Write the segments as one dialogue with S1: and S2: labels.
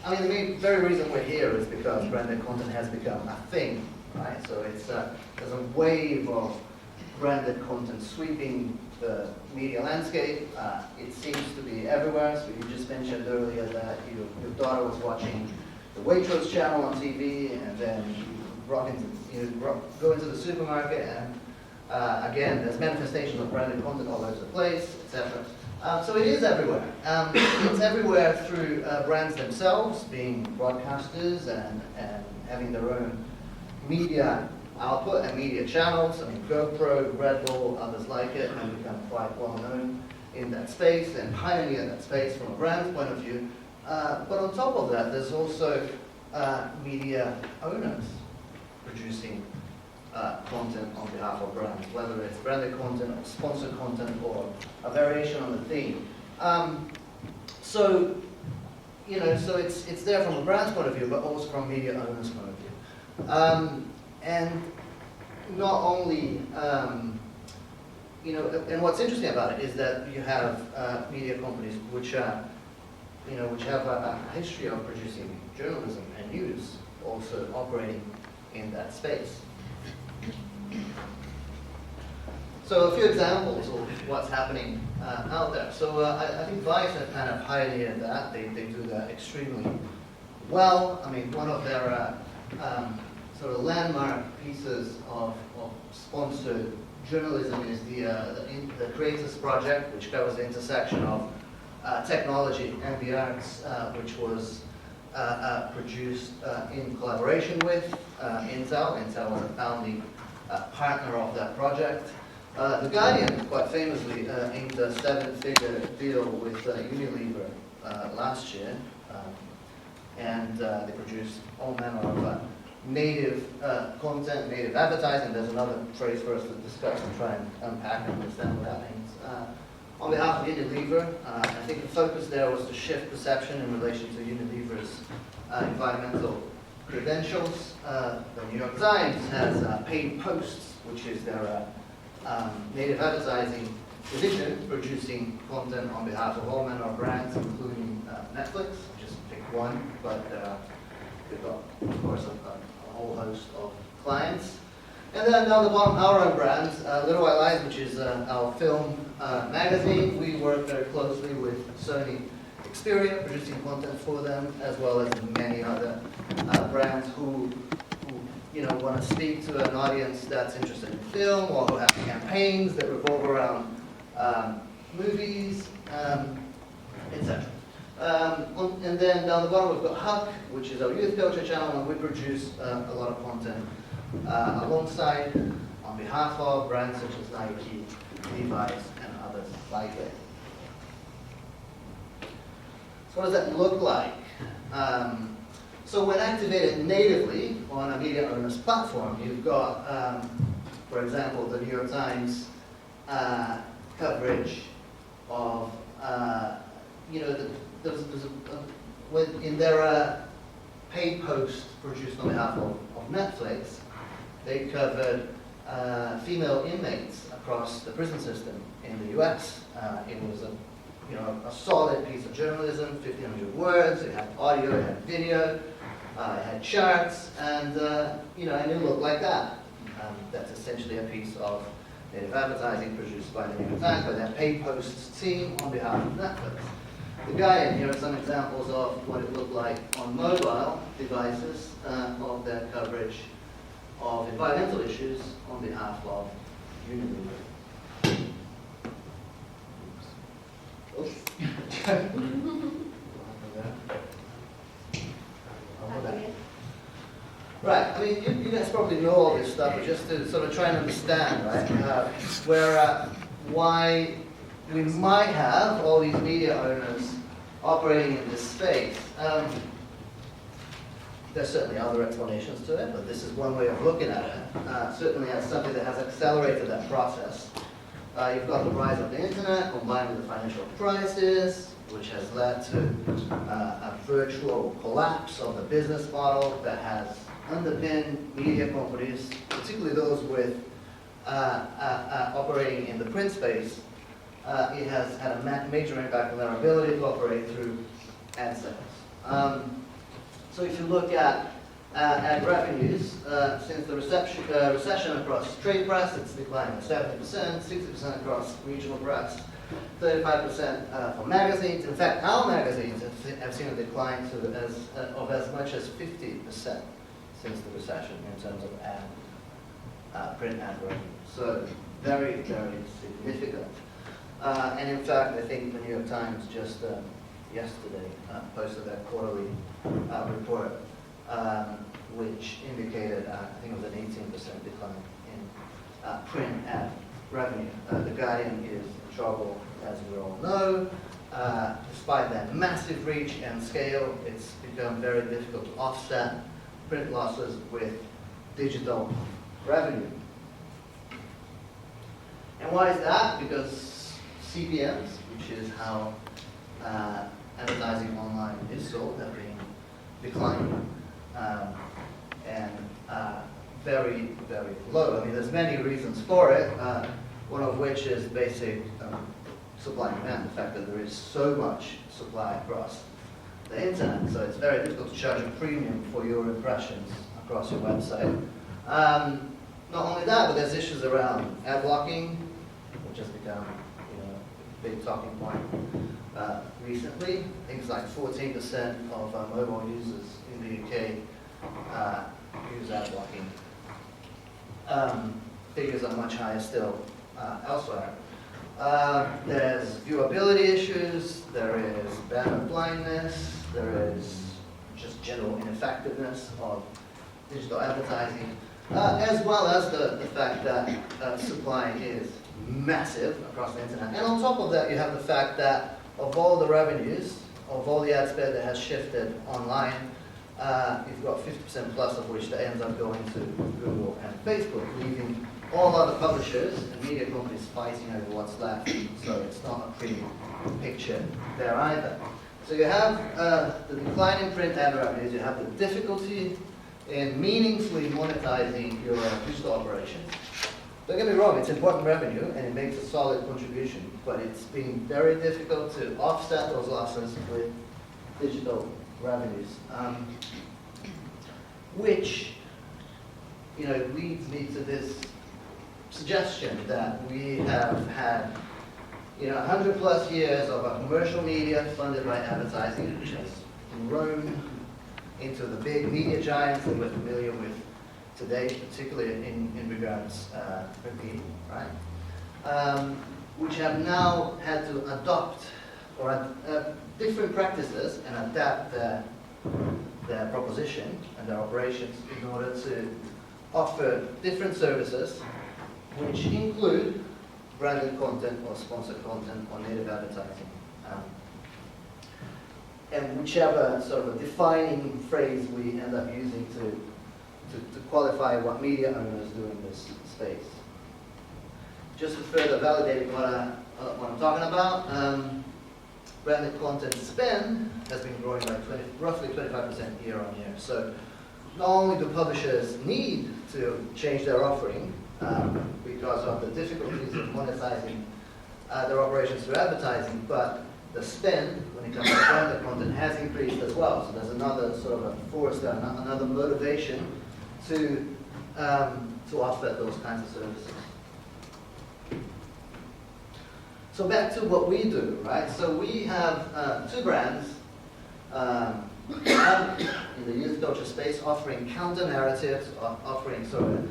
S1: I mean, the very reason we're here is because branded content has become a thing, right? So there's a wave of branded content sweeping the media landscape. It seems to be everywhere. So you just mentioned earlier that your daughter was watching the Waitrose channel on TV, and then you go into the supermarket, and again, there's manifestations of branded content all over the place, etc. So it is everywhere. It's everywhere through brands themselves being broadcasters and having their own media output and media channels. I mean, GoPro, Red Bull, others like it have become quite well known in that space and pioneer that space from a brand's point of view. But on top of that, there's also media owners producing content on behalf of brands, whether it's branded content or sponsored content or a variation on the theme. So it's there from a brand's point of view, but also from media owners' point of view. And not only, and what's interesting about it is that you have media companies which have a history of producing journalism and news, also operating in that space. So a few examples of what's happening out there. So I think Vice have kind of pioneered that. They do that extremely well. I mean, one of their sort of landmark pieces of sponsored journalism is the Creators Project, which covers the intersection of technology and the arts, which was produced in collaboration with Intel. Intel was a founding partner of that project. The Guardian, quite famously, inked a 7-figure deal with Unilever last year, and they produced all manner of native content, native advertising. There's another phrase for us to discuss and try and unpack and understand what that means. On behalf of Unilever, I think the focus there was to shift perception in relation to Unilever's environmental credentials. The New York Times has Paid Posts, which is their native advertising division, producing content on behalf of all manner of brands, including Netflix. Just pick one, but we've got, of course, a whole host of clients. And then down the bottom, our own brands, Little White Lies, which is our film magazine. We work very closely with Sony Xperia, producing content for them, as well as many other brands who want to speak to an audience that's interested in film, or who have campaigns that revolve around movies, etc. And then down the bottom, we've got Huck, which is our youth culture channel, and we produce a lot of content alongside, on behalf of brands such as Nike, Levi's, and others like it. So what does that look like? So when activated natively on a media owner's platform, you've got, for example, the New York Times coverage of, in their paid post produced on behalf of Netflix, they covered female inmates across the prison system in the U.S. It was a solid piece of journalism, 1,500 words. It had audio, it had video, it had charts, and and it looked like that. That's essentially a piece of native advertising produced by the New York Times, by their paid posts team on behalf of Netflix. The Guardian, here are some examples of what it looked like on mobile devices of their coverage of environmental issues on behalf of Unilever. Oops. Right, I mean, you guys probably know all this stuff, but just to sort of try and understand, right, why we might have all these media owners operating in this space. There's certainly other explanations to it, but this is one way of looking at it. Certainly as something that has accelerated that process. You've got the rise of the internet combined with the financial crisis, which has led to a virtual collapse of the business model that has underpinned media companies, particularly those with operating in the print space. It has had a major impact on their ability to operate through ad sales. So if you look at ad revenues, since the recession across trade press, it's declined by 70%, 60% across regional press, 35% for magazines. In fact, our magazines have seen a decline of as much as 50% since the recession in terms of print ad revenue. So very, very significant. And in fact, I think the New York Times just yesterday posted their quarterly report, which indicated, I think it was an 18% decline in print ad revenue. The Guardian is in trouble, as we all know. Despite their massive reach and scale, it's become very difficult to offset print losses with digital revenue. And why is that? Because CPMs, which is how advertising online is sold, have been declining and very, very low. I mean, there's many reasons for it, one of which is basic supply and demand, the fact that there is so much supply across the internet, so it's very difficult to charge a premium for your impressions across your website. Not only that, but there's issues around ad blocking, which has become a big talking point recently. Things like 14% of mobile users in the UK use ad blocking. Figures are much higher still elsewhere. There's viewability issues, there is banner blindness, there is just general ineffectiveness of digital advertising, as well as the fact that supply is massive across the internet. And on top of that, you have the fact that of all the revenues, of all the ad spend that has shifted online, you've got 50% plus of which that ends up going to Google and Facebook, leaving all other publishers and media companies fighting over what's left. So it's not a pretty picture there either. So you have the decline in print ad revenues, you have the difficulty in meaningfully monetizing your digital operations. Don't get me wrong, it's important revenue and it makes a solid contribution, but it's been very difficult to offset those losses with digital revenues, which leads me to this suggestion that we have had 100 plus years of a commercial media funded by advertising, which has grown into the big media giants that we're familiar with today, particularly in regards to print, right? Which have now had to adopt different practices and adapt their proposition and their operations in order to offer different services, which include branded content or sponsored content or native advertising. And whichever sort of a defining phrase we end up using to qualify what media owners do in this space. Just to further validate what I'm talking about, branded content spend has been growing by roughly 25% year on year. So not only do publishers need to change their offering because of the difficulties of monetizing their operations through advertising, but the spend when it comes to branded content has increased as well. So there's another sort of a force there, another motivation to offset those kinds of services. So back to what we do, right? So we have two brands in the youth culture space offering counter narratives, offering sort of,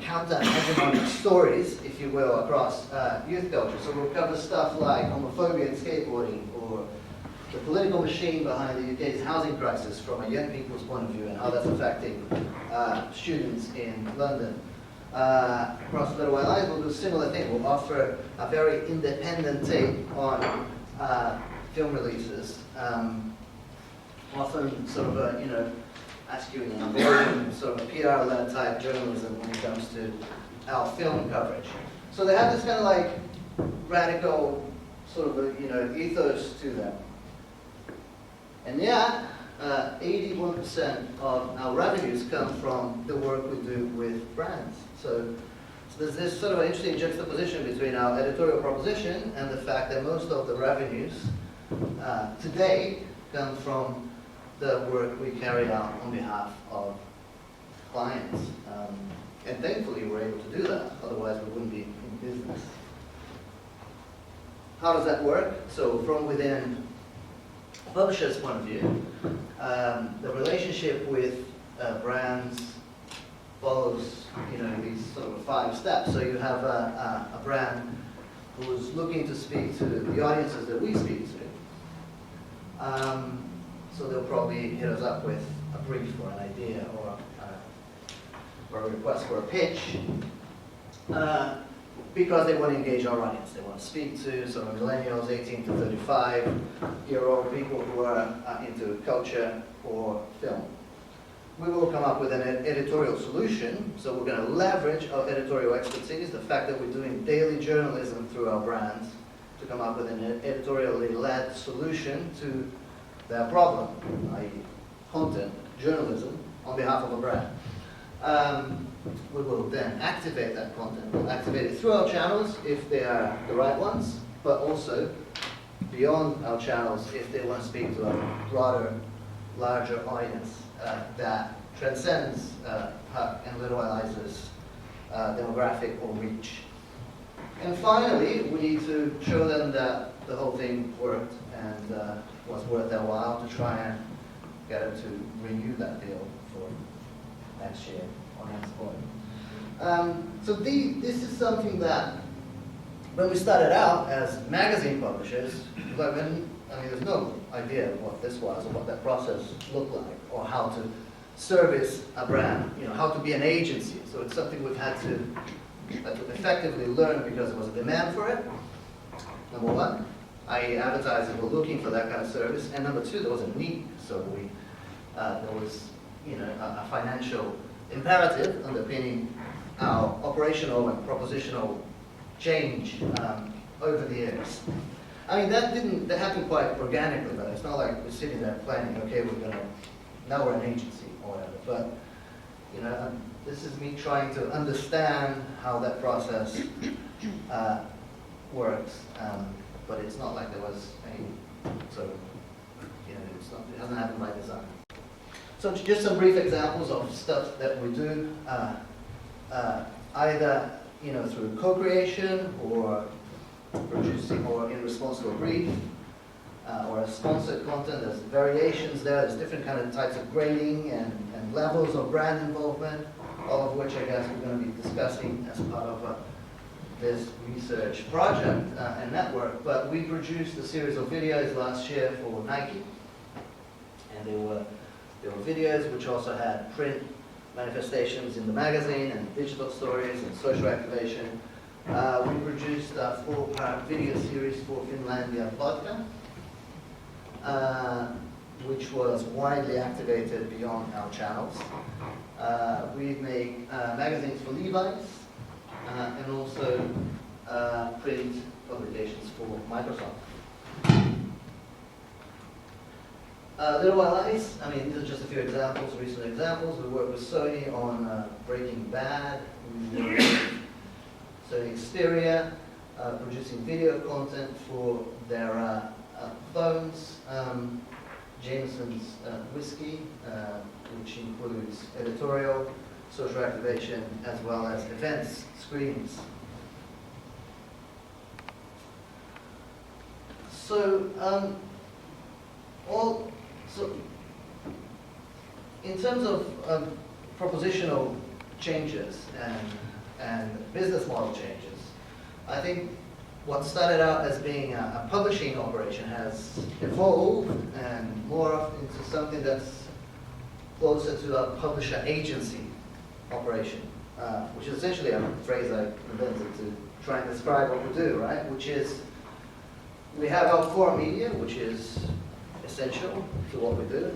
S1: counter hegemonic stories, if you will, across youth culture. So we'll cover stuff like homophobia and skateboarding, or the political machine behind the UK's housing crisis from a young people's point of view and how that's affecting students in London. Across Little White Lies, we'll do a similar thing. We'll offer a very independent take on film releases, often sort of a, asking an avoiding sort of a PR-led type journalism when it comes to our film coverage. So they have this kind of like radical sort of ethos to them. And yet, 81% of our revenues come from the work we do with brands. So there's this sort of interesting juxtaposition between our editorial proposition and the fact that most of the revenues today comes from the work we carry out on behalf of clients. And thankfully we're able to do that, otherwise we wouldn't be in business. How does that work? So from within a publisher's point of view, the relationship with brands follows these sort of 5 steps. So you have a brand who's looking to speak to the audiences that we speak to. So they'll probably hit us up with a brief or an idea or a request for a pitch because they want to engage our audience. They want to speak to sort of millennials, 18 to 35-year-old people who are into culture or film. We will come up with an editorial solution, so we're going to leverage our editorial expertise, the fact that we're doing daily journalism through our brands, to come up with an editorially led solution to their problem, i.e. content, journalism, on behalf of a brand. We will then activate that content. We'll activate it through our channels if they are the right ones, but also beyond our channels if they want to speak to a broader, larger audience that transcends and literalizes demographic or reach. And finally, we need to show them that the whole thing worked and was worth their while to try and get them to renew that deal for next year or next quarter. So this is something that, when we started out as magazine publishers, there's no idea what this was or what that process looked like or how to service a brand, how to be an agency. So it's something we've had to effectively learn because there was a demand for it, number one. I.e. advertisers were looking for that kind of service, and number two, there was a need. So there was a financial imperative underpinning our operational and propositional change over the years. I mean, that happened quite organically, but it's not like we're sitting there planning, okay, now we're an agency or whatever. But, this is me trying to understand how that process works. But it's not like there was any sort of, it hasn't happened by design. So just some brief examples of stuff that we do, either through co-creation or producing or in response to a brief or a sponsored content. There's variations there. There's different kind of types of grading and levels of brand involvement, all of which I guess we're going to be discussing as part of this research project and network. But we produced a series of videos last year for Nike, and they were videos which also had print manifestations in the magazine and digital stories and social activation. We produced a 4-part video series for Finlandia Vodka, which was widely activated beyond our channels. We make magazines for Levi's and also print publications for Microsoft. Little While Ice, these are just a few examples, recent examples. We worked with Sony on Breaking Bad. We worked with Sony Xperia, producing video content for their phones. Jameson's Whiskey, which includes editorial, social activation, as well as events, screenings. So, in terms of propositional changes and business model changes, I think what started out as being a publishing operation has evolved and morphed into something that's closer to a publisher agency operation, which is essentially a phrase I invented to try and describe what we do, right? Which is, we have our core media, which is essential to what we do,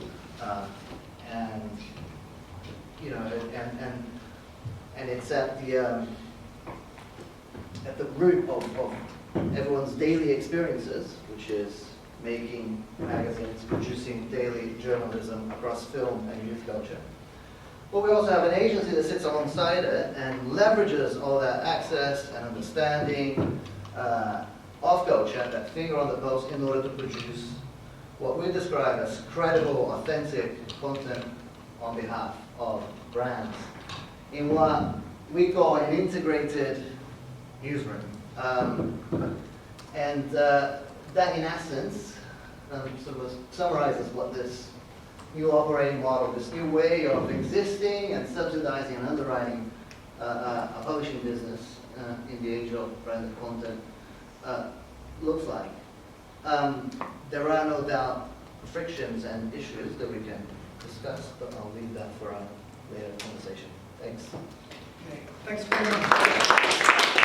S1: and it's at the root of everyone's daily experiences, which is making magazines, producing daily journalism across film and youth culture. But we also have an agency that sits alongside it and leverages all that access and understanding of off-go, that finger on the pulse, in order to produce what we describe as credible, authentic content on behalf of brands in what we call an integrated newsroom. That in essence sort of summarizes what this new operating model, this new way of existing and subsidizing and underwriting a publishing business in the age of branded content looks like. There are no doubt frictions and issues that we can discuss, but I'll leave that for a later conversation. Thanks.
S2: Okay, thanks very much.